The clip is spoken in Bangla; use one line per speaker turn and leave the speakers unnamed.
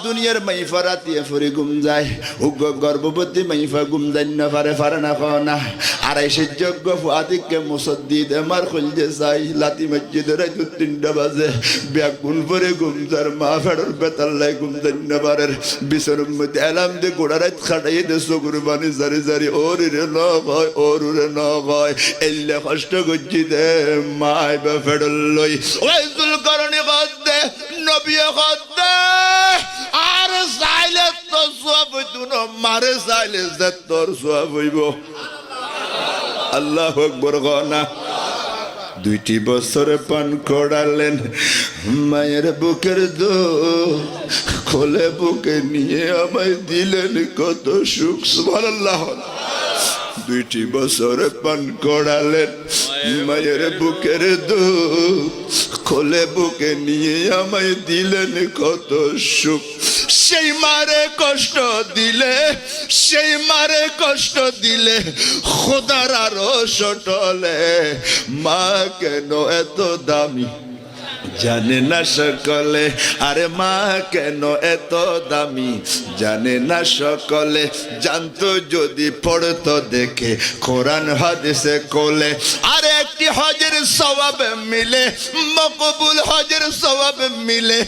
দুনিয়ার মাইফা রাতিয়া ফুরি ঘুম যায় উগ্র গর্ভবতী মাইফা ঘুম যায় না পারে না না আড়াইশের যোগ্য ফুয়াদিককে মুসদ্দিদ আমার খুলছে যাই লাতি মসজিদের রাত 3টা বাজে ব্যাগুন পরে ঘুম যার মা ফেডর বেতাল্লাই ঘুম যায় না পারের বিছানার মধ্যে এলাম দিয়ে গোড়া রাত খাটাই দে চকুর বানি জারি জারি ওরে রে ন হয় এলে কষ্ট করছি দে মাই বা ফেডর লই ওই জুলকারণী কদ দে নবী কদ দে আর চাইলে তো সব হইতো না মারে চাইলে যে তোর সব হইব আল্লাহু আকবার গনা 2টি বছরে পান করালেন মায়ের বুকের দুধ খোলে বুকে নিয়ে আমায় দিলেন কত সুখ সুবহানাল্লাহ 2টি বছরে পান করালেন মায়ের বুকের দুধ খোলে বুকে নিয়ে আমায় দিলেন কত সুখ সেই মারে কষ্ট দিলে খোদার আরো সটলে মা কেন এত দামি জানে না সকলে আরে মা কেন এত দামি জানে না সকলে জানতো যদি পড়তো দেখে কোরআন হাদিসে কোলে আর একটি হজের সওয়াব মিলে মকবুল হজের সওয়াব মিলে